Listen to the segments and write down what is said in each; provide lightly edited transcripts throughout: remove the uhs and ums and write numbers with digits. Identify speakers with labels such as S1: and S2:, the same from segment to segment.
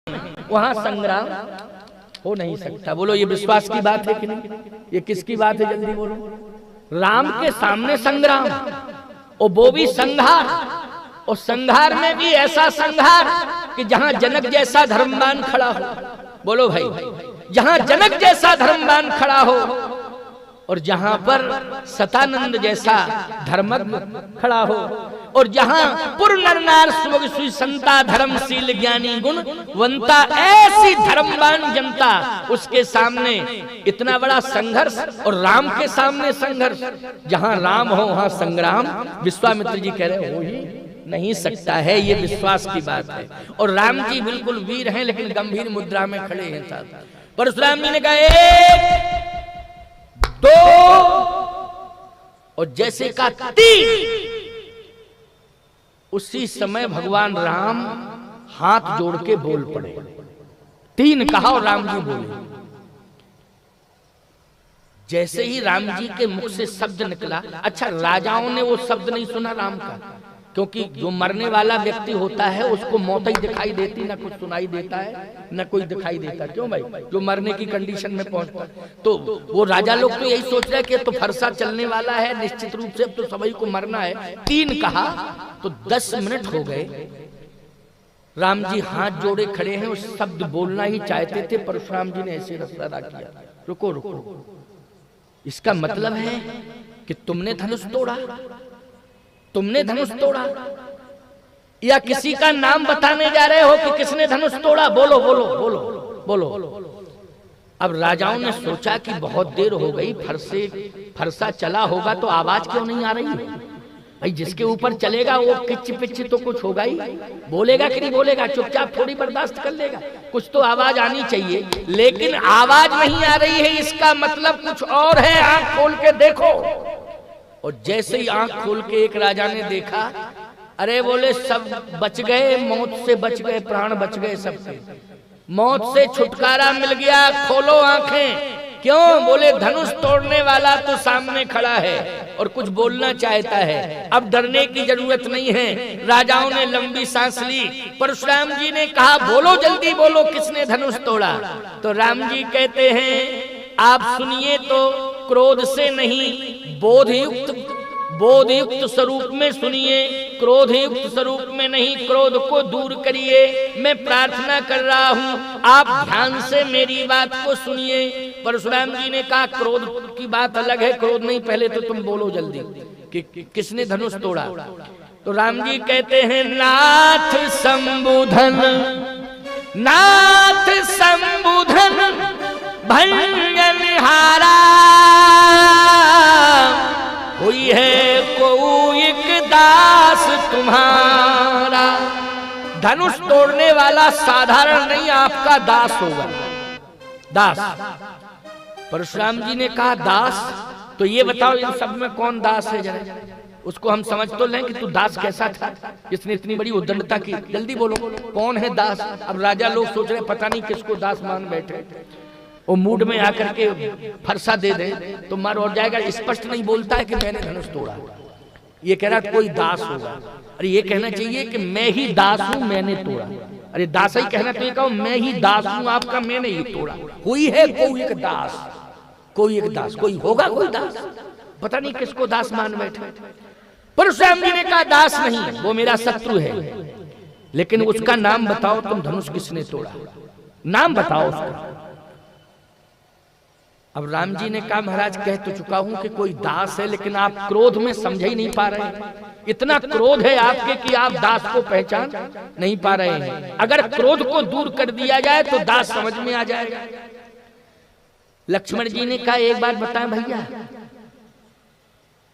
S1: वहां संग्राम हो नहीं सकता। बोलो ये विश्वास की बात है कि नहीं? ये किसकी बात है? जल्दी बोलो। राम के सामने संग्राम और वो भी संघार, और संघार में भी ऐसा संघार कि जहां जनक जैसा धर्मवान खड़ा हो। बोलो भाई, जहां जनक जैसा धर्मवान खड़ा हो और जहां पर सतानंद जैसा धर्मज्ञ खड़ा हो, और जहां पुर नर नार सुभग सुई संता धर्मशील ज्ञानी गुण वंता, ऐसी धर्मवान जनता उसके सामने इतना बड़ा संघर्ष, और राम के सामने संघर्ष। जहां राम हो वहां संग्राम। विश्वामित्र जी कह रहे हो ही नहीं सकता है, ये विश्वास की बात है। और राम जी बिल्कुल वीर हैं लेकिन गंभीर मुद्रा में खड़े हैं साथ। परशुराम जी ने कहा 1 2 और जैसे का 3, उसी समय भगवान राम हाथ जोड़ के बोल पड़े। 3 कहा और राम जी बोले। जैसे ही राम जी के मुख से शब्द निकला, अच्छा राजाओं ने वो शब्द नहीं सुना राम का, क्योंकि जो मरने वाला व्यक्ति होता है उसको मौत ही दिखाई देती, ना कुछ सुनाई देता है ना कोई दिखाई देता। क्यों भाई? जो मरने की कंडीशन में पहुंचता, तो वो राजा लोग तो यही सोच रहे हैं कि तो फरसा चलने वाला है, निश्चित रूप से अब तो सभी को मरना है। 3 कहा तो 10 मिनट हो गए। राम जी हाथ जोड़े खड़े हैं, उस शब्द बोलना ही चाहते थे। परशुराम जी ने ऐसे इशारा किया, रुको रुको, इसका मतलब है कि तुमने धनुष तोड़ा, तुमने धनुष तोड़ा, या किसी का नाम बताने जा रहे हो कि किसने धनुष तोड़ा? बोलो बोलो बोलो बोलो। अब राजाओं ने सोचा कि बहुत देर हो गई, फरसा चला होगा तो आवाज क्यों नहीं आ रही है? भाई जिसके ऊपर चलेगा वो किच पिच तो कुछ होगा ही, बोलेगा कि नहीं बोलेगा? चुपचाप थोड़ी बर्दाश्त कर लेगा, कुछ तो आवाज आनी चाहिए। लेकिन आवाज नहीं आ रही है, इसका मतलब कुछ और है। आंख खोल के देखो। और जैसे ही आंख खोल के एक राजा ने देखा, अरे बोले सब बच गए, मौत से बच गए, प्राण बच गए, सबके मौत से छुटकारा मिल गया। खोलो आंखें। क्यों? बोले धनुष तोड़ने वाला तो सामने खड़ा है और कुछ बोलना चाहता है, अब डरने की जरूरत नहीं है। राजाओं ने लंबी सांस ली। परशुराम जी ने कहा बोलो, जल्दी बोलो, किसने धनुष तोड़ा? तो राम जी कहते हैं आप सुनिए तो क्रोध से नहीं, बोधयुक्त स्वरूप में सुनिए, क्रोधयुक्त स्वरूप में नहीं। क्रोध को दूर करिए, मैं प्रार्थना कर रहा हूं, आप ध्यान से मेरी बात को सुनिए। परशुराम जी ने कहा क्रोध की बात अलग है, क्रोध नहीं, पहले तो तुम बोलो जल्दी कि किसने धनुष तोड़ा। तो राम जी कहते हैं नाथ संबुधन, नाथ संबुधन भंजनहारा, कोई है कोई एक दास तुम्हारा। धनुष तोड़ने वाला साधारण नहीं, आपका दास होगा, दास। परशुराम जी ने कहा दास, तो ये बताओ इन सब में कौन दास है? जरा उसको हम समझ तो लें कि तू दास कैसा था जिसने इतनी बड़ी उद्दंडता की। जल्दी बोलो कौन है दास? अब राजा लोग सोच रहे पता नहीं किसको दास मान बैठे, वो मूड में आकर के फरसा दे दे तो मार और जाएगा। स्पष्ट नहीं बोलता है कि मैंने धनुष तोड़ा, ये कह रहा कोई दास होगा। अरे ये कहना चाहिए कि मैं ही दास हूं, मैंने तोड़ा। अरे दास ही कहना चाहिए, कहो मैं ही दास हूं आपका, मैंने ही तोड़ा। हुई है कोई एक दास, कोई एक दास, कोई होगा कोई दास, पता नहीं किसको दास मान बैठे। परशुराम जी ने कहा दास नहीं, वो मेरा शत्रु है, लेकिन उसका नाम बताओ, तुम धनुष किसने तोड़ा, नाम बताओ उसका। अब राम जी ने कहा महाराज कह तो चुका हूं कि कोई दास है, लेकिन आप क्रोध में समझ ही नहीं पा रहे हैं। इतना क्रोध है आपके कि आप दास को पहचान नहीं पा रहे हैं। अगर क्रोध को दूर कर दिया जाए तो दास समझ में आ जाएगा। लक्ष्मण जी ने कहा एक बात बताएं भैया,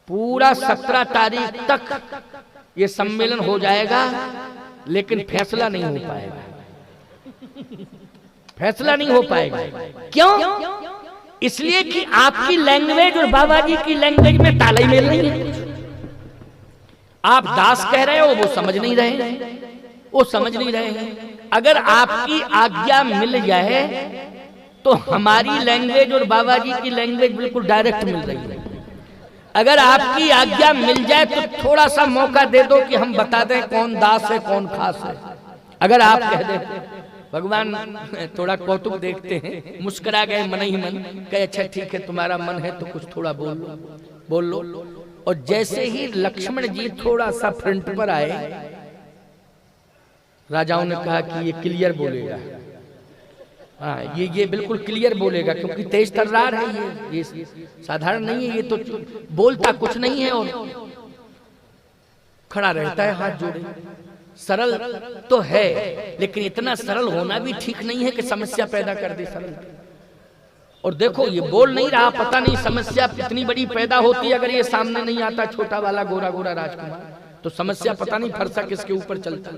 S1: पूरा 17 तारीख तक ये सम्मेलन हो जाएगा, लेकिन फैसला नहीं हो पाएगा, फैसला नहीं हो पाएगा। क्यों? इसलिए कि आपकी लैंग्वेज और बाबा जी की लैंग्वेज में तालमेल मेल नहीं है। आप दास कह रहे हो, वो समझ नहीं रहे, वो समझ नहीं रहे हैं। अगर आपकी आज्ञा मिल जाए तो हमारी लैंग्वेज और बाबा जी की लैंग्वेज बिल्कुल डायरेक्ट मिल रही है। अगर आपकी आज्ञा मिल जाए तो थोड़ा सा मौका दे दो कि हम बता दें कौन दास है कौन खास है। अगर आप कह दें भगवान थोड़ा कौतुक देखते हैं, मुस्कुरा गए मन ही मन, कहे अच्छा ठीक है तुम्हारा मन है तो कुछ थोड़ा बोल लो। और जैसे ही लक्ष्मण जी थोड़ा सा फ्रंट पर आए, राजाओं ने कहा कि ये क्लियर बोलेगा, हाँ ये बिल्कुल क्लियर बोलेगा, क्योंकि तेज तर्रार है, ये साधारण नहीं है, ये तो बोलता कुछ नहीं है और खड़ा रहता है हाथ जोड़े। सरल तो है, लेकिन इतना सरल होना भी ठीक नहीं है कि समस्या पैदा कर दे सरल। और देखो ये बोल नहीं रहा, पता नहीं समस्या कितनी बड़ी पैदा होती है अगर ये सामने नहीं आता, छोटा वाला गोरा गोरा राजकुमार, तो समस्या पता नहीं फरसा किसके ऊपर चलता।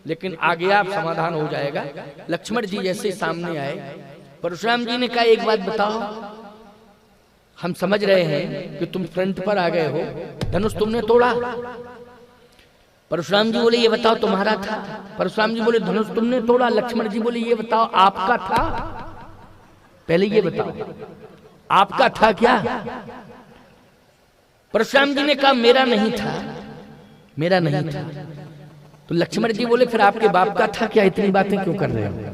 S1: लेकिन आगे आप समाधान हो जाएगा। लक्ष्मण जी जैसे सामने आए, परशुराम जी ने कहा एक बात बताओ, हम समझ रहे हैं कि तुम फ्रंट पर आ गए हो, धनुष तुमने तोड़ा। परशुराम जी बोले ये बताओ तुम्हारा था। परशुराम जी बोले धनुष तुमने तोड़ा। लक्ष्मण जी बोले ये बताओ आपका था, पहले ये बताओ आपका था क्या। परशुराम जी ने कहा मेरा नहीं था, मेरा नहीं था। तो लक्ष्मण जी बोले फिर आपके बाप का था क्या, इतनी बातें क्यों कर रहे हो।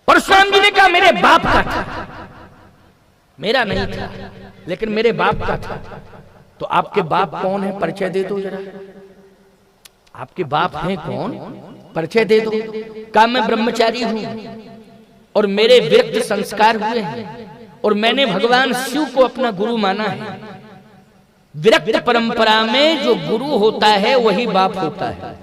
S1: परशुराम जी ने कहा मेरे बाप का था, मेरा नहीं था लेकिन मेरे बाप का था। तो आपके बाप कौन है, परिचय दे दो जरा, आपके बाप हैं कौन, परिचय दे दो। कहा मैं ब्रह्मचारी हूं और मेरे विरक्त संस्कार हुए हैं और मैंने भगवान शिव को अपना गुरु माना है। विरक्त परंपरा में जो गुरु होता है वही बाप होता है।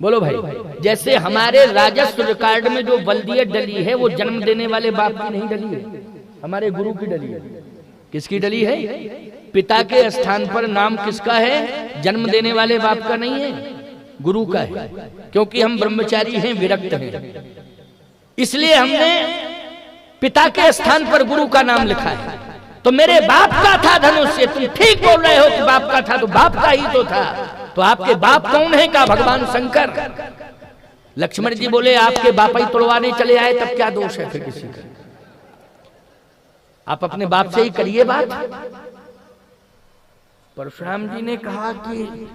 S1: बोलो भाई, जैसे हमारे राजस्व रिकॉर्ड में जो बल्दियत डली है वो जन्म देने वाले बाप की नहीं डली है, हमारे गुरु की डली है। किसकी डली है, पिता के स्थान पर नाम किसका है, जन्म देने वाले बाप का नहीं है, गुरु का है। क्योंकि हम ब्रह्मचारी हैं, विरक्त हैं, इसलिए हमने पिता के स्थान पर गुरु का नाम लिखा है। तो मेरे बाप का था धनुष, से तुम ठीक बोल रहे हो कि बाप का था, तो बाप का ही तो था। तो आपके बाप कौन है, का भगवान शंकर। लक्ष्मण जी बोले आपके बाप ही तोड़वाने चले आए, तब क्या दोष है फिर किसी का, आप अपने बाप से ही करिए बात। परशुराम जी ने कहा कि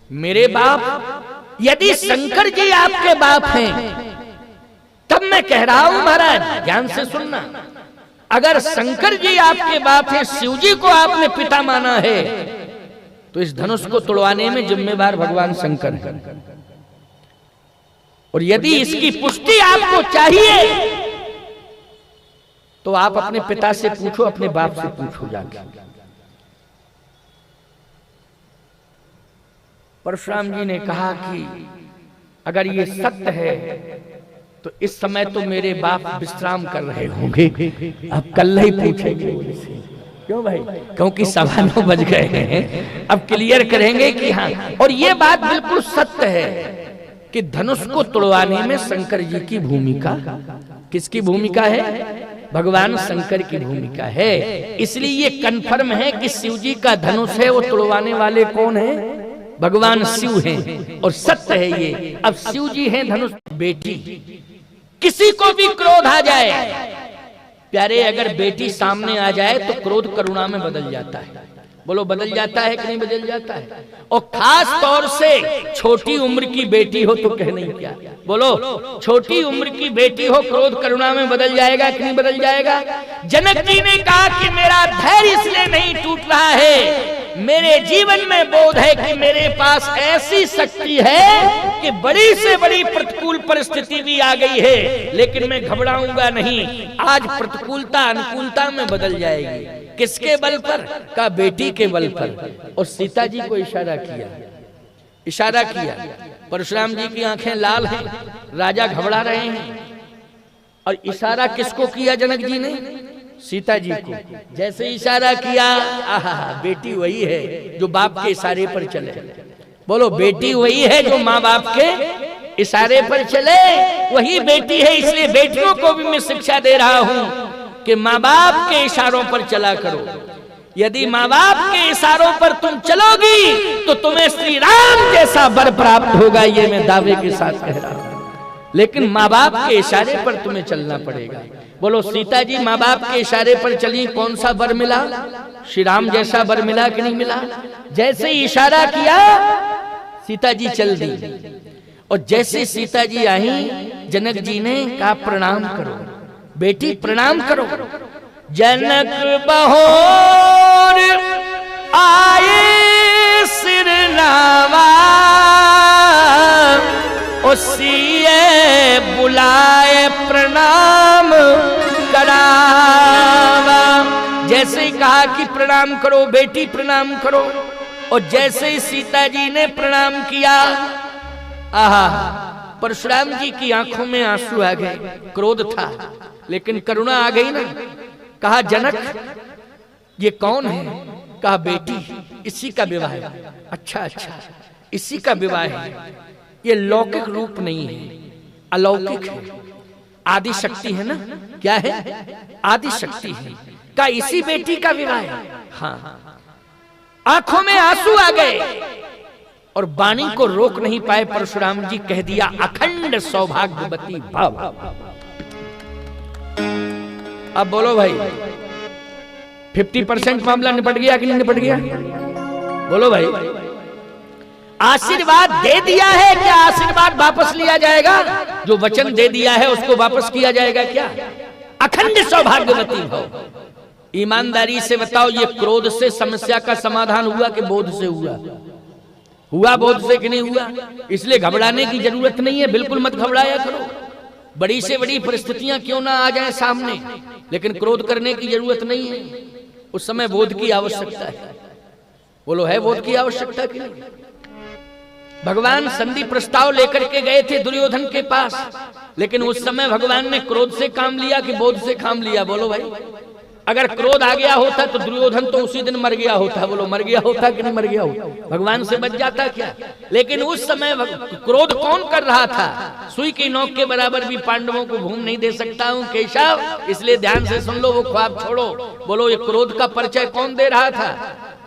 S1: मेरे बाप, यदि शंकर जी आपके बाप हैं तब मैं कह रहा हूं महाराज, ध्यान से सुनना, अगर शंकर जी आपके बाप हैं, शिव जी को आपने पिता माना है, तो इस धनुष को तोड़वाने में जिम्मेदार भगवान शंकर है। और यदि इसकी पुष्टि आपको चाहिए तो आप अपने पिता से पूछो, अपने बाप से पूछो जाके। परशुराम जी ने कहा कि अगर ये सत्य है तो इस समय तो मेरे बाप विश्राम कर रहे होंगे, अब कल ही पूछेंगे उनसे। क्यों भाई, क्योंकि 9:15 बज गए हैं, अब क्लियर करेंगे कि हाँ। और ये बात बिल्कुल सत्य है कि धनुष को तोड़वाने में शंकर जी की भूमिका, किसकी भूमिका है, भगवान शंकर की भूमिका है। इसलिए ये कन्फर्म है कि शिव जी का धनुष है, वो तोड़वाने वाले कौन है, भगवान शिव हैं। और सत्य है ये। अब शिव जी हैं धनुष बेटी, किसी को भी क्रोध आ जाए प्यारे, अगर बेटी सामने आ जाए तो क्रोध करुणा में बदल जाता है। बोलो बदल जाता है कि नहीं बदल जाता है। और खास तौर से छोटी उम्र की बेटी हो तो कह नहीं क्या, बोलो छोटी उम्र की बेटी हो, क्रोध करुणा में बदल जाएगा कि नहीं बदल जाएगा। जनक जी ने कहा कि मेरा धैर्य इसलिए नहीं टूट रहा है, मेरे जीवन में बोध है कि मेरे पास ऐसी शक्ति है कि बड़ी से बड़ी प्रतिकूल परिस्थिति भी आ गई है, लेकिन मैं घबराऊंगा नहीं। आज प्रतिकूलता अनुकूलता में बदल जाएगी। किसके बल पर, का बेटी के बल पर। और सीता जी को इशारा किया, इशारा किया। परशुराम जी की आंखें लाल हैं, राजा घबरा रहे हैं। और इशारा किसको किया जनक जी ने, सीता जी को। जैसे इशारा किया, आहा, बेटी वही है जो बाप के इशारे पर चले। बोलो बेटी वही है जो माँ बाप के इशारे पर चले, वही बेटी है। इसलिए बेटियों को भी मैं शिक्षा दे रहा हूँ कि माँ बाप के इशारों पर चला करो। यदि माँ बाप के इशारों पर तुम चलोगी तो तुम्हें श्री राम जैसा वर प्राप्त होगा, ये मैं दावे के साथ कह रहा हूँ। लेकिन माँ बाप के इशारे पर तुम्हें चलना पड़ेगा। बोलो सीता जी माँ बाप के इशारे पर चली, कौन सा वर मिला, श्री राम जैसा वर मिला कि नहीं मिला। जैसे ही इशारा किया सीता जी चल दी। और जैसे सीता जी आई, जनक जी ने कहा प्रणाम करो बेटी, प्रणाम करो। जनक बहोर आए सिर नावा, उसिए बुलाए प्रणाम करावा। जैसे ही कहा कि प्रणाम करो बेटी, प्रणाम करो, और जैसे ही सीता जी ने प्रणाम किया, आहा, परशुराम जी की आंखों में आंसू आ गए। क्रोध था लेकिन करुणा आ गई ना। कहा जनक ये कौन है? कहा बेटी, इसी का विवाह है। अच्छा अच्छा, इसी का विवाह है। ये लौकिक रूप नहीं है, अलौकिक है, आदि शक्ति है ना। क्या है? आदि शक्ति है। का इसी बेटी का विवाह है। हाँ, आंखों में आंसू आ गए और वाणी को रोक नहीं पाए परशुराम जी। कह दिया अखंड सौभाग्यवती भव। अब बोलो भाई, 50% मामला निपट गया कि नहीं निपट गया? बोलो भाई, आशीर्वाद दे दिया है, क्या आशीर्वाद वापस लिया जाएगा? जो वचन दे दिया है उसको वापस किया जाएगा क्या? अखंड सौभाग्यवती भव। ईमानदारी से बताओ, ये क्रोध से समस्या का समाधान हुआ कि बोध से हुआ? हुआ बोध से कि नहीं हुआ? इसलिए घबराने की जरूरत नहीं है, बिल्कुल मत घबराया करो। बड़ी से बड़ी परिस्थितियां क्यों ना आ जाए सामने, लेकिन क्रोध करने की जरूरत नहीं है। उस समय बोध की आवश्यकता है। बोलो, है बोध की आवश्यकता की नहीं? भगवान संधि प्रस्ताव लेकर के गए थे दुर्योधन के पास, लेकिन उस समय भगवान ने क्रोध से काम लिया कि बोध से काम लिया? बोलो भाई, अगर क्रोध आ गया होता तो दुर्योधन तो उसी दिन मर गया होता। बोलो, मर गया होता कि नहीं मर गया होता? भगवान से बच जाता क्या? लेकिन उस समय क्रोध कौन कर रहा था? सुई की नोक के बराबर भी पांडवों को घूम नहीं दे सकता हूं केशव, इसलिए ध्यान से सुन लो, वो ख्वाब छोड़ो। बोलो, ये क्रोध का परिचय कौन दे रहा था?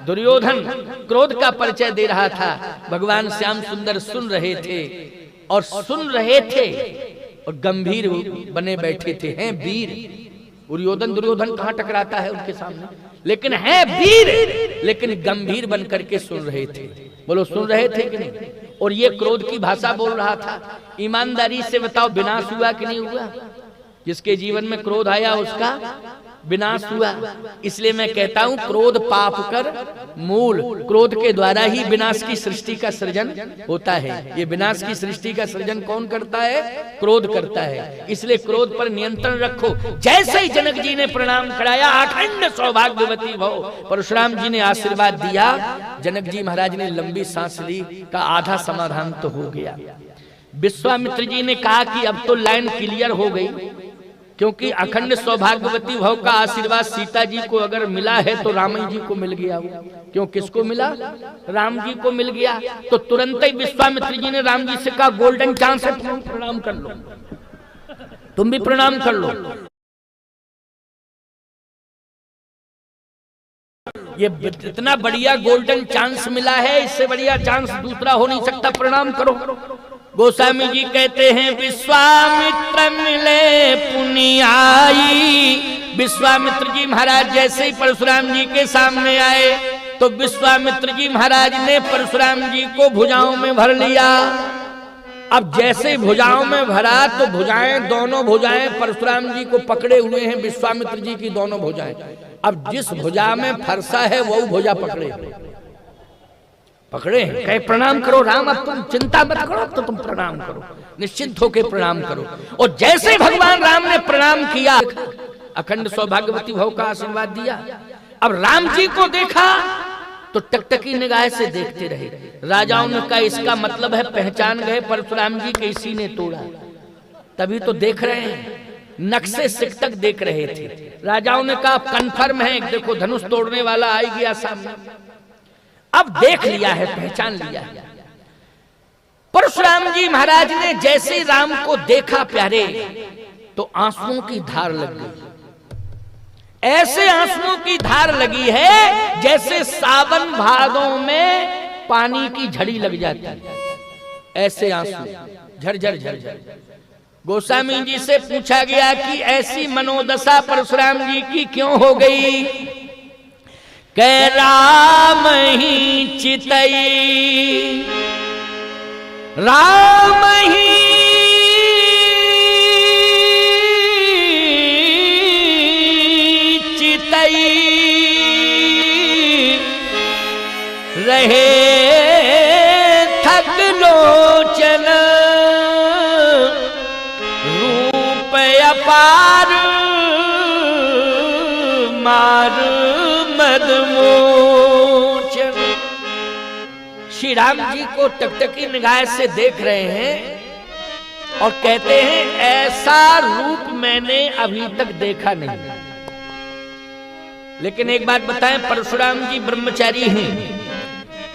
S1: दुर्योधन क्रोध का परिचय दे रहा था। भगवान श्याम सुंदर सुन रहे थे और सुन रहे थे और गंभीर बने बैठे थे। हैं वीर। दुर्योधन कहां टकराता है उनके सामने, लेकिन है वीर, लेकिन गंभीर बन करके सुन रहे थे। बोलो, सुन रहे थे कि नहीं? और ये क्रोध की भाषा बोल रहा था। ईमानदारी से बताओ, विनाश हुआ कि नहीं हुआ? जिसके जीवन में क्रोध आया उसका विनाश हुआ। इसलिए मैं कहता हूं, क्रोध पाप कर मूल। क्रोध के द्वारा ही विनाश की सृष्टि का सृजन होता है। ये विनाश की सृष्टि का सृजन कौन करता है? क्रोध करता है। इसलिए क्रोध पर नियंत्रण रखो। जैसे ही जनक जी ने प्रणाम कराया, अखंड सौभाग्यवती भव, परशुराम जी ने आशीर्वाद दिया। जनक जी महाराज ने लंबी सांस ली, का आधा समाधान तो हो गया। विश्वामित्र जी ने कहा कि अब तो लाइन क्लियर हो गई, क्योंकि अखंड सौभाग्यवती भव का आशीर्वाद सीता जी को अगर मिला है तो राम जी को मिल गया। क्यों, किसको मिला? राम जी को मिल गया। तो तुरंत ही विश्वामित्र जी ने राम जी से कहा, गोल्डन चांस है, तुम प्रणाम कर लो, तुम भी प्रणाम कर लो। ये इतना बढ़िया गोल्डन चांस मिला है, इससे बढ़िया चांस दूसरा हो नहीं सकता, प्रणाम करो। गोस्वामी जी कहते हैं, विश्वामित्र मिले पुनियाई। विश्वामित्र जी महाराज जैसे ही परशुराम जी के सामने आए तो विश्वामित्र जी महाराज ने परशुराम जी को भुजाओं में भर लिया। अब जैसे भुजाओं में भरा तो भुजाएं, दोनों भुजाएं परशुराम जी को पकड़े हुए हैं, विश्वामित्र जी की दोनों भुजाएं। अब जिस भुजा में फरसा है वो भुजा पकड़े हैं। कहे प्रणाम करो राम, अब तुम चिंता मत करो, अब तो तुम प्रणाम करो, निश्चिंत होके प्रणाम करो। और जैसे भगवान राम ने प्रणाम किया, अखंड सौभाग्यवती भव का आशीर्वाद दिया। अब राम जी को देखा तो टकटकी निगाह से देखते रहे। राजाओं ने कहा इसका मतलब है पहचान गए परशुराम जी के इसी ने तोड़ा। तभी तो देख रहे हैं, नक्शे सिक तक देख रहे थे। राजाओं ने कहा कन्फर्म है, देखो धनुष तोड़ने वाला आ गया सामने। अब देख लिया है, पहचान लिया है। परशुराम जी महाराज ने जैसे राम को देखा प्यारे, तो आंसुओं की धार लग गई। ऐसे आंसुओं की धार लगी है जैसे सावन भादों में पानी की झड़ी लग जाती है। ऐसे आंसू झरझर झरझर। गोस्वामी जी से पूछा गया कि ऐसी मनोदशा परशुराम जी की क्यों हो गई? कह राम ही चितई राम ही चितई रहे थक लोचन रूप अपार मार मदमोचन। श्री राम जी को टकटकी निगाह से देख रहे हैं और कहते हैं ऐसा रूप मैंने अभी तक देखा नहीं। लेकिन एक बात बताएं, परशुराम जी ब्रह्मचारी हैं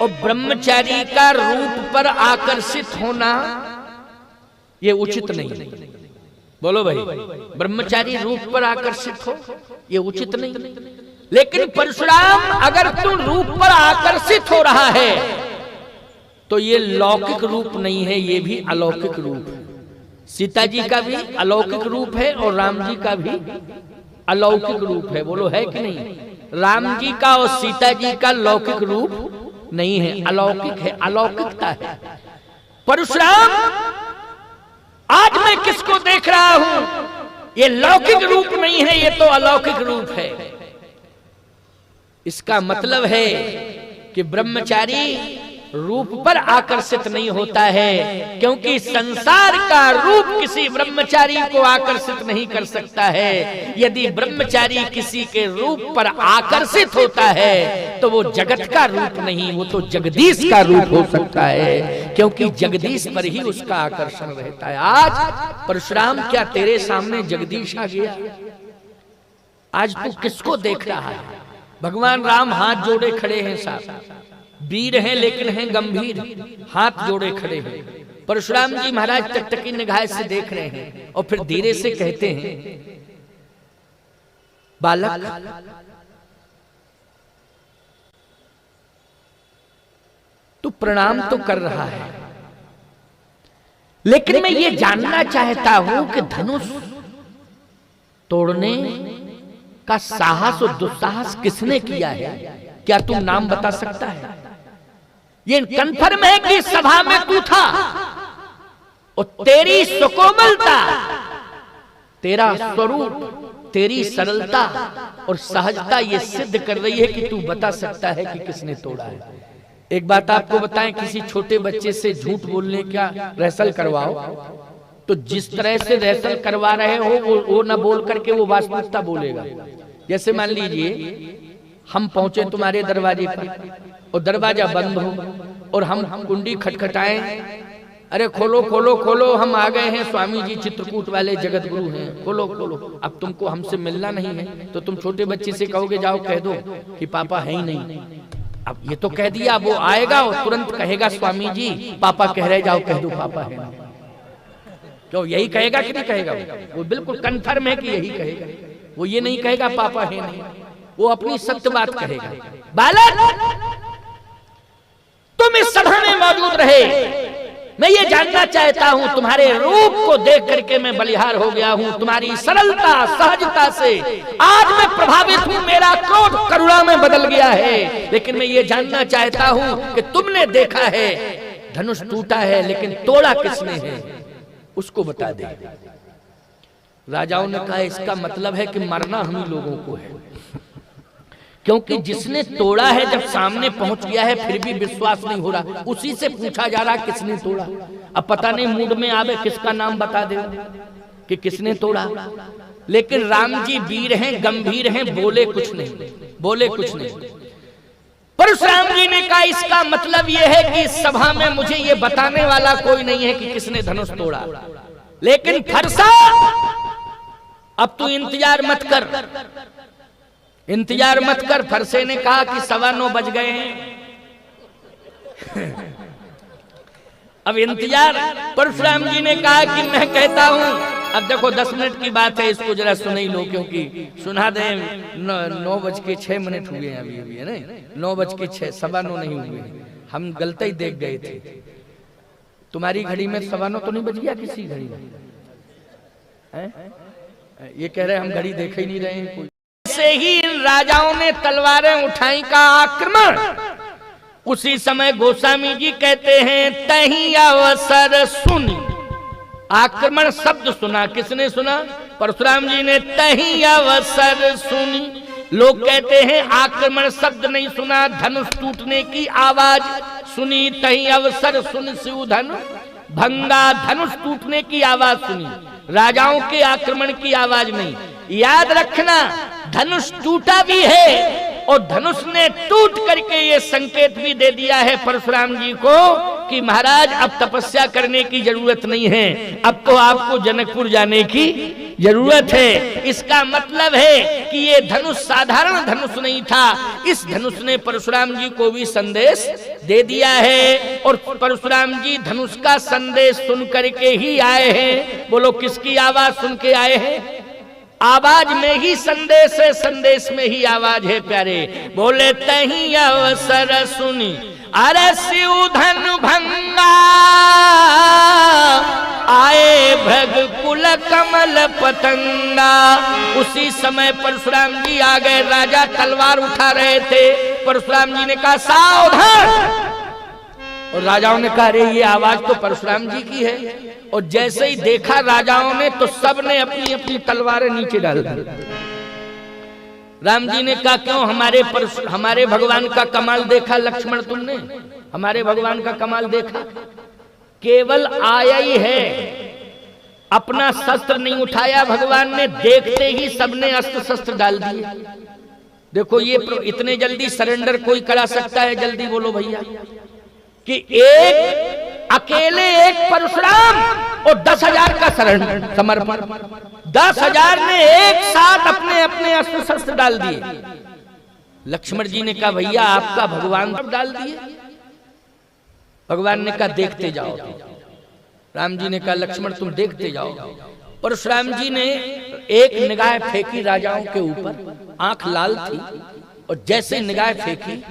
S1: और ब्रह्मचारी का रूप पर आकर्षित होना ये उचित नहीं। बोलो भाई, ब्रह्मचारी रूप पर आकर्षित हो ये उचित नहीं। लेकिन परशुराम अगर तुम रूप पर आकर्षित हो रहा है तो ये लौकिक रूप नहीं है, ये भी अलौकिक रूप है। सीता जी का भी अलौकिक रूप है और राम जी का भी अलौकिक रूप है। बोलो है कि नहीं? राम जी का और सीता जी का लौकिक रूप नहीं है, अलौकिक है, अलौकिकता है। परशुराम आज मैं किसको देख रहा हूं, ये लौकिक रूप नहीं है, ये तो अलौकिक रूप है। इसका मतलब है कि ब्रह्मचारी रूप पर आकर्षित नहीं होता है, क्योंकि संसार का रूप किसी ब्रह्मचारी को आकर्षित नहीं कर सकता है। यदि ब्रह्मचारी किसी के रूप पर आकर्षित होता है तो वो जगत का रूप नहीं, वो तो जगदीश का रूप हो सकता है, क्योंकि जगदीश पर ही उसका आकर्षण रहता है। आज परशुराम क्या तेरे सामने जगदीश आ गया? आज तू किसको देख रहा है? भगवान राम हाथ जोड़े खड़े हैं, साहब वीर हैं लेकिन हैं गंभीर, हाथ जोड़े खड़े हैं। परशुराम जी महाराज टकटकी निगाह से देख रहे हैं और फिर धीरे से कहते हैं, बालक तू प्रणाम तो कर रहा है, लेकिन मैं ये जानना चाहता हूं कि धनुष तोड़ने का साहस और दुस्साहस किसने किया है? क्या तू नाम बता सकता है? ये कन्फर्म है कि सभा में तू था और तेरी सुकोमलता, तेरा स्वरूप, तेरी सरलता और सहजता ये सिद्ध कर रही है कि तू बता सकता है कि किसने तोड़ा है। एक बात आपको बताएं, किसी छोटे बच्चे से झूठ बोलने का रिहर्सल करवाओ तो जिस तरह से रिहर्सल करवा रहे हो वो न बोल करके वो वास्तविकता बोलेगा। जैसे मान लीजिए हम पहुंचे तुम्हारे दरवाजे पर और दरवाजा बंद हो और हम कुंडी खटखटाएं, अरे खोलो खोलो खोलो, हम आ गए हैं, स्वामी जी चित्रकूट वाले जगत गुरु हैं, खोलो खोलो। अब तुमको हमसे मिलना नहीं है तो तुम छोटे बच्चे से कहोगे जाओ कह दो कि पापा है ही नहीं। अब ये तो कह दिया, वो आएगा और तुरंत कहेगा स्वामी जी पापा कह रहे, जाओ कह दो पापा है नहीं। क्यों, यही कहेगा कि नहीं कहेगा? वो बिल्कुल कन्फर्म है कि यही कहेगा, वो ये नहीं कहेगा पापा है नहीं, वो अपनी सत्य बात कहेगा। बालक तुम इस सभा में मौजूद रहे, मैं ये जानना चाहता हूं, तुम्हारे रूप को देख करके मैं बलिहार हो गया हूं, तुम्हारी सरलता सहजता से आज मैं प्रभावित हूं, मेरा क्रोध करुणा में बदल गया है। लेकिन मैं ये जानना चाहता हूं कि तुमने देखा है धनुष टूटा है, लेकिन तोड़ा किसने है उसको बता दे। राजाओं ने कहा इसका मतलब है कि मरना हम ही लोगों को है, क्योंकि जिसने तोड़ा है जब सामने पहुंच गया है फिर भी विश्वास नहीं हो रहा, उसी से पूछा जा रहा किसने तोड़ा। अब पता नहीं मूड में आवे किसका नाम बता दे कि किसने तोड़ा। लेकिन राम जी वीर हैं, गंभीर हैं, बोले कुछ नहीं, बोले कुछ नहीं। परशुराम जी ने कहा इसका मतलब यह है कि इस सभा में मुझे ये बताने वाला कोई नहीं है कि किसने धनुष तोड़ा। लेकिन फरसा अब तू इंतजार मत कर, इंतजार मत कर। फरसे ने कहा कि 9:15 बज गए हैं। अब इंतजार, परशुराम जी ने कहा कि मैं कहता हूं, अब देखो 10 मिनट की बात है, इसको जरा सुन ही लो, क्योंकि सुना दे 9:06 हुए हैं अभी अभी, है ना, 9:06, 9:15 नहीं हुए, हम गलती देख गए थे। तुम्हारी घड़ी में 9:15 तो नहीं बज गया किसी घड़ी में? ये कह रहे हम घड़ी देख ही नहीं रहे हैं कोई। से ही इन राजाओं ने तलवारें उठाई का आक्रमण उसी समय गोस्वामी जी कहते हैं तही अवसर सुनी, आक्रमण शब्द सुना, किसने सुना? परशुराम जी ने। तही अवसर सुनी, लोग कहते हैं आक्रमण शब्द नहीं सुना, धनुष टूटने की आवाज सुनी। तही अवसर सुन शिव धनु भंगा, धनुष टूटने की आवाज सुनी, राजाओं के आक्रमण की आवाज नहीं। याद रखना, धनुष टूटा भी है और धनुष ने टूट करके ये संकेत भी दे दिया है परशुराम जी को कि महाराज अब तपस्या करने की जरूरत नहीं है, अब तो आपको जनकपुर जाने की जरूरत है। इसका मतलब है कि ये धनुष साधारण धनुष नहीं था, इस धनुष ने परशुराम जी को भी संदेश दे दिया है। और परशुराम जी धनुष का संदेश सुन करके ही आए हैं। बोलो किसकी आवाज सुन के आए हैं? आवाज में ही संदेश है, संदेश में ही आवाज है प्यारे। बोले तही अवसर सुनी अरे शिव धनु भंगा, आए भृग कुल कमल पतंगा। उसी समय परशुराम जी आ गए, राजा तलवार उठा रहे थे। परशुराम जी ने कहा सावधान, और राजाओं ने कहा अरे ये आवाज तो परशुराम जी की है। और जैसे ही देखा राजाओं ने तो सब ने अपनी अपनी तलवारें नीचे डाल दी। राम जी ने कहा क्यों? हमारे भगवान का कमाल देखा लक्ष्मण तुमने? हमारे भगवान का कमाल देखा? केवल आया ही है, अपना शस्त्र नहीं उठाया भगवान ने, देखते ही सबने अस्त्र शस्त्र डाल दिए। देखो ये इतने जल्दी सरेंडर कोई करा सकता है? जल्दी बोलो भैया कि एक अकेले एक परशुराम और 10,000 का समर्पण, 10,000 ने एक साथ अपने अपने अस्त्र शस्त्र डाल दिए। लक्ष्मण जी ने कहा भैया आपका भगवान डाल दिए? भगवान ने कहा देखते जाओ। राम जी ने कहा लक्ष्मण तुम देखते जाओ। परशुराम जी ने एक निगाह फेंकी राजाओं के ऊपर, आंख लाल थी, और जैसे निगाह फेंकी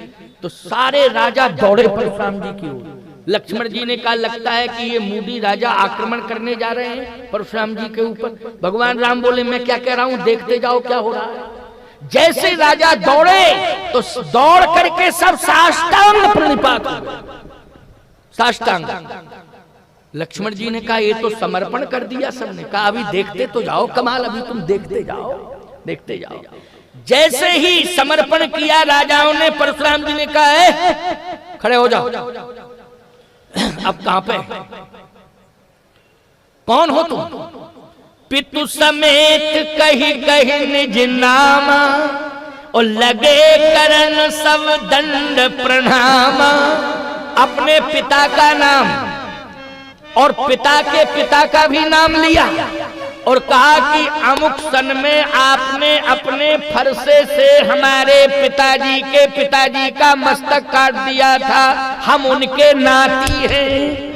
S1: तो सारे राजा दौड़े परशुराम जी की ओर। लक्ष्मण जी ने कहा लगता है कि ये मूडी राजा आक्रमण करने जा रहे हैं परशुराम जी के ऊपर। भगवान राम बोले मैं क्या कह रहा हूं, देखते जाओ क्या हो रहा है। जैसे राजा दौड़े तो दौड़ करके सब साष्टांग प्रणिपात हो गए, साष्टांग। लक्ष्मण जी ने कहा ये तो समर्पण कर दिया सबने। कहा अभी देखते तो जाओ कमाल, अभी तुम देखते जाओ, देखते जाओ। जैसे ही समर्पण किया राजाओं ने, परशुराम जी ने कहा है खड़े हो जाओ। अब कहां पे? कौन हो तुम? पितु समेत कही कही निज नामा, और लगे करन सब दंड प्रणामा। अपने पिता का नाम और पिता के पिता का भी नाम लिया और कहा कि अमुक सन में आपने अपने फरसे से हमारे पिताजी के पिताजी का मस्तक काट दिया था, हम उनके नाती हैं।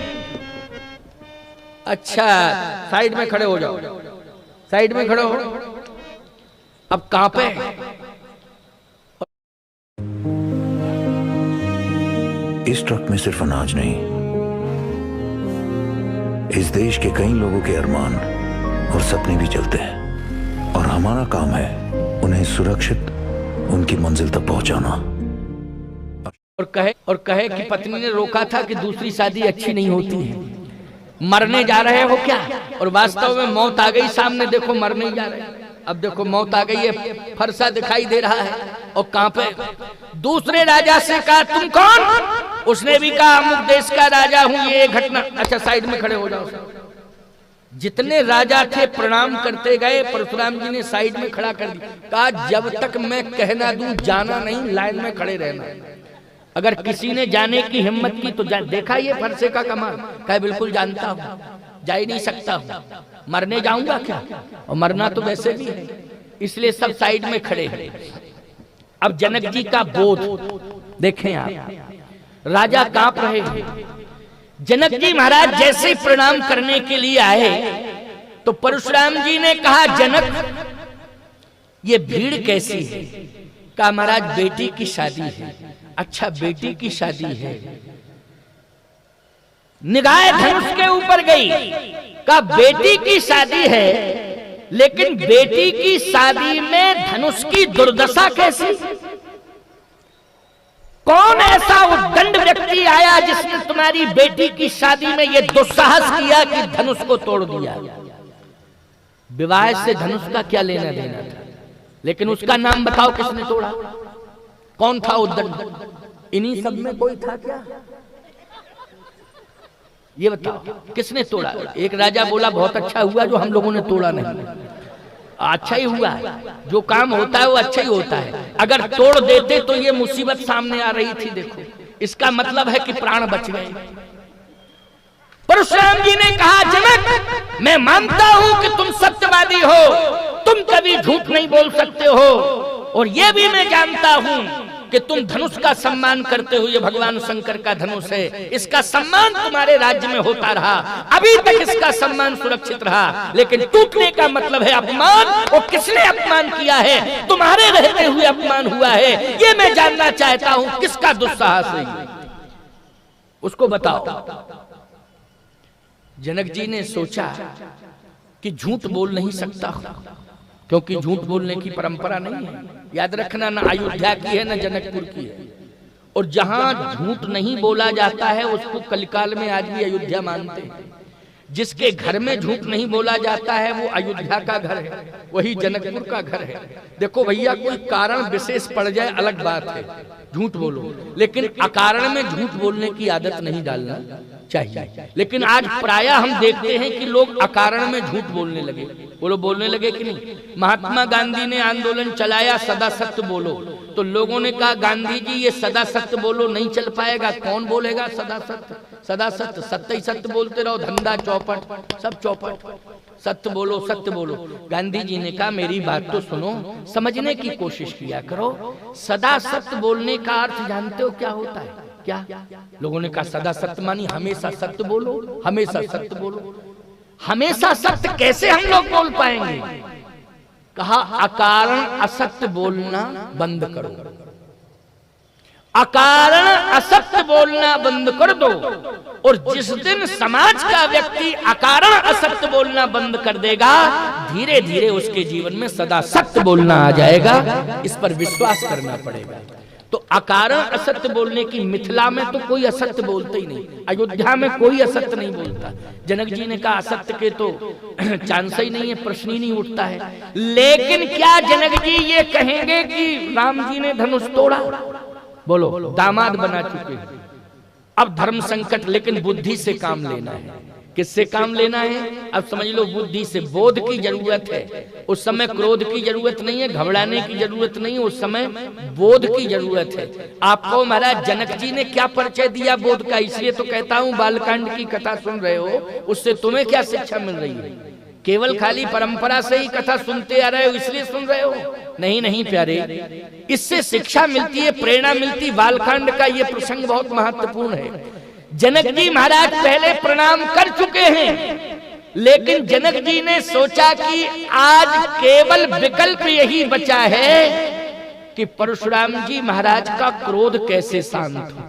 S1: अच्छा साइड में खड़े हो जाओ, साइड में खड़े हो। अब कहां पे?
S2: इस ट्रक में सिर्फ अनाज नहीं, इस देश के कई लोगों के अरमान और सपने भी चलते हैं, और हमारा काम है उन्हें सुरक्षित उनकी मंजिल तक पहुंचाना।
S1: और कहे कि पत्नी ने रोका था कि दूसरी शादी अच्छी नहीं होती है, मरने जा रहे हो क्या? और वास्तव में मौत आ गई सामने, देखो मरने ही जा रहे हैं। अब देखो मौत आ गई है, फरसा दिखाई दे रहा है। और कहां पे? दूसरे राजा से कहा तुम कौन? उसने भी कहा अमुक देश का राजा हूं, ये घटना। अच्छा साइड में खड़े हो जाओ। जितने राजा थे प्रणाम करते गए, परशुराम जी ने साइड में खड़ा कर दिया। कहा जब तक मैं कहना दूं जाना नहीं, लाइन में खड़े रहना। अगर किसी ने जाने की हिम्मत की तो देखा ये फरसे का कमाल। कहा बिल्कुल जानता हूं, जा ही नहीं सकता हूं, मरने जाऊंगा क्या? और मरना तो वैसे भी है, इसलिए सब साइड में खड़े हैं। अब जनक जी का बोध देखें आप, राजा कांप रहे हैं। जनक जी महाराज जैसे प्रणाम करने के लिए आए तो परशुराम जी ने कहा जनक ये भीड़ कैसी है? कहा महाराज बेटी की शादी है। अच्छा बेटी की शादी है। निगाह धनुष के ऊपर गई, कहा बेटी की शादी है, लेकिन बेटी की शादी में धनुष की दुर्दशा कैसी? कौन ऐसा उद्दंड व्यक्ति आया जिसने तुम्हारी बेटी की शादी में यह दुस्साहस किया कि धनुष को तोड़ दिया? विवाह से धनुष का क्या लेना देना था, लेकिन उसका नाम बताओ किसने तोड़ा? कौन था उद्दंड? इन्हीं सब में कोई था क्या? ये बताओ किसने तोड़ा? एक राजा बोला बहुत अच्छा हुआ जो हम लोगों ने तोड़ा नहीं। अच्छा ही हुआ, जो काम होता है वो अच्छा ही होता है। अगर तोड़ देते तो ये मुसीबत सामने आ रही थी। देखो, इसका मतलब है कि प्राण बच गए। परशुराम जी ने कहा, जनक मैं मानता हूं कि तुम सत्यवादी हो, तुम कभी झूठ नहीं बोल सकते हो, और यह भी मैं जानता हूं कि तुम धनुष का सम्मान करते हो। ये भगवान शंकर का धनुष है, इसका सम्मान तुम्हारे राज्य में होता रहा, अभी तक इसका सम्मान सुरक्षित रहा, लेकिन टूटने का मतलब है अपमान। और किसने अपमान किया है? तुम्हारे रहते हुए अपमान हुआ है। ये मैं जानना चाहता हूं, किसका दुस्साहस है, उसको बताओ। जनक जी ने सोचा कि झूठ बोल नहीं सकता, क्योंकि झूठ बोलने की परंपरा नहीं है। याद रखना, ना अयोध्या की है ना जनकपुर की है। और जहां झूठ नहीं बोला जाता है उसको कलिकाल में आज भी अयोध्या मानते हैं। जिसके घर में झूठ नहीं बोला जाता है वो अयोध्या का घर है, वही जनकपुर का घर है। देखो भैया, कोई कारण विशेष पड़ जाए अलग बात है, झूठ बोलो, लेकिन अकारण में झूठ बोलने की आदत नहीं डालना चाहिए। लेकिन आज प्रायः हम देखते हैं कि लोग अकारण में झूठ बोलने लगे। बोलो, बोलने लगे कि नहीं? महात्मा गांधी ने आंदोलन चलाया, सदा सत्य बोलो, तो लोगों ने कहा गांधी जी ये सदा सत्य बोलो नहीं चल पाएगा, कौन बोलेगा सदा सत्य? सदा सत्य, सत्य ही सत्य बोलते रहो, धंधा चौपट, सब चौपट, सत्य बोलो सत्य बोलो। गांधी जी ने कहा मेरी बात तो सुनो, समझने की कोशिश किया करो। सदा सत्य बोलने का अर्थ जानते हो क्या होता है? क्या? लोगों ने कहा सदा सत्य मानी हमेशा सत्य बोलो, हमेशा सत्य बोलो। हमेशा सत्य कैसे हम लोग बोल पाएंगे? कहा अकारण असत्य बोलना बंद करो, अकारण असत्य बोलना बंद कर दो। और जिस दिन समाज का व्यक्ति अकारण असत्य बोलना बंद कर देगा, धीरे धीरे उसके जीवन में सदा सत्य बोलना आ जाएगा। इस पर विश्वास करना पड़ेगा। तो अकारण असत्य बोलने की, मिथिला में तो कोई असत्य बोलते ही नहीं, अयोध्या में कोई असत्य नहीं बोलता। जनक जी ने कहा असत्य के तो चांस ही नहीं है, प्रश्न ही नहीं उठता है। लेकिन क्या जनक जी ये कहेंगे कि राम जी ने धनुष तोड़ा? बोलो, दामाद बना चुके हैं, अब धर्म संकट, लेकिन बुद्धि से काम लेना है। किससे काम लेना है? अब समझ लो, बुद्धि से। बोध की जरूरत है। उस समय क्रोध की जरूरत नहीं है, घबराने की जरूरत नहीं है, उस समय बोध की जरूरत है। आपको महाराज जनक जी ने क्या परिचय दिया बोध का? इसलिए तो कहता हूं बालकांड की कथा सुन रहे हो, उससे तुम्हें क्या शिक्षा मिल रही है? केवल खाली परंपरा से ही कथा सुनते आ रहे हो इसलिए सुन रहे हो? नहीं नहीं प्यारे, इससे शिक्षा मिलती है, प्रेरणा मिलती। बालकांड का ये प्रसंग बहुत महत्वपूर्ण है। जनक जी महाराज पहले प्रणाम कर चुके हैं, लेकिन जनक जी ने सोचा कि आज केवल विकल्प यही बचा है कि परशुराम जी महाराज का क्रोध कैसे शांत हो।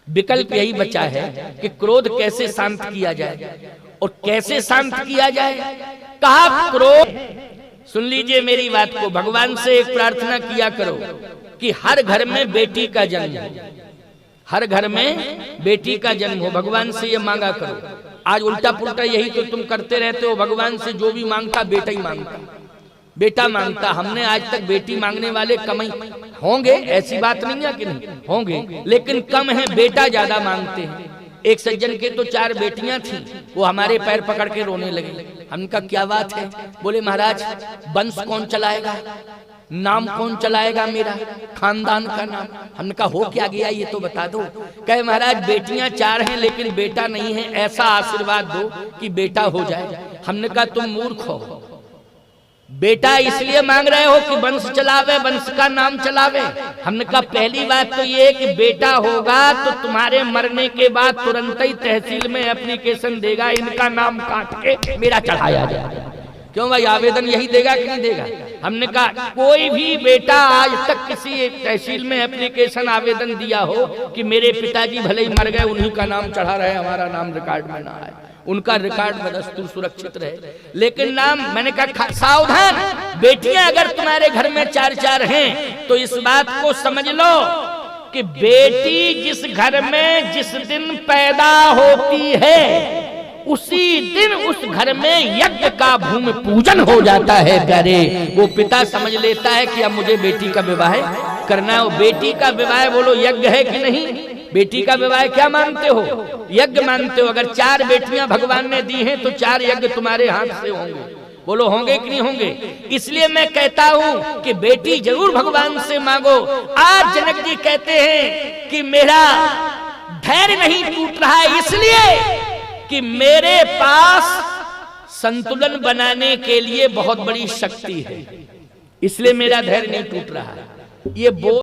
S1: विकल्प यही बचा है कि क्रोध कैसे शांत किया जाए। और कैसे शांत किया जाए? कहा क्रोध, सुन लीजिए मेरी बात को, भगवान से एक प्रार्थना किया करो कि हर घर में बेटी का जन्म हो, हर घर में बेटी का जन्म हो। भगवान से ये मांगा करो। आज उल्टा पुल्टा यही तो तुम करते रहते हो, भगवान से जो भी मांगता बेटा ही मांगता, बेटा मांगता। हमने आज तक बेटी मांगने वाले कम ही होंगे, ऐसी बात नहीं है कि नहीं होंगे, लेकिन कम है, बेटा ज्यादा मांगते हैं। एक सज्जन के तो 4 बेटियां थी, वो हमारे पैर पकड़ के रोने लगे। हमने कहा क्या बात है? बोले महाराज वंश कौन चलाएगा, नाम कौन चलाएगा, मेरा खानदान का नाम। हमने कहा हो क्या गया ये तो बता दो। कहे महाराज बेटियां 4 हैं लेकिन बेटा नहीं है, ऐसा आशीर्वाद दो कि बेटा हो जाए। हमने कहा तुम मूर्ख हो, बेटा इसलिए मांग रहे हो कि वंश चलावे, वंश का नाम चलावे। हमने कहा पहली बात तो ये कि बेटा होगा तो तुम्हारे मरने के बाद तुरंत ही तहसील में एप्लीकेशन देगा, इनका नाम काट के मेरा चढ़ाया जाए। क्यों भाई, आवेदन यही देगा कि नहीं देगा? हमने कहा कोई भी बेटा आज तक किसी तहसील में एप्लीकेशन आवेदन दिया हो कि मेरे पिताजी भले ही मर गए, उन्हीं का नाम चढ़ा रहे, हमारा नाम रिकॉर्ड में ना आए, उनका रिकॉर्ड बदस्तूर सुरक्षित रहे, लेकिन नाम। मैंने कहा सावधान, बेटियां अगर तुम्हारे घर में 4-4 हैं तो इस बात को समझ लो कि बेटी जिस घर में जिस दिन पैदा होती है उसी दिन उस घर में यज्ञ का भूमि पूजन हो जाता है प्यारे। वो पिता समझ लेता है कि अब मुझे बेटी का विवाह करना है। बेटी का विवाह बोलो यज्ञ है कि नहीं? बेटी का विवाह क्या मानते हो? यज्ञ मानते हो। अगर 4 बेटियां भगवान ने दी हैं तो 4 यज्ञ तुम्हारे हाथ से होंगे। बोलो होंगे कि नहीं होंगे? इसलिए मैं कहता हूं कि बेटी जरूर भगवान से मांगो। आज जनक जी कहते हैं कि मेरा धैर्य नहीं टूट रहा है इसलिए कि मेरे पास संतुलन बनाने के लिए बहुत बड़ी शक्ति है, इसलिए मेरा धैर्य नहीं टूट रहा। ये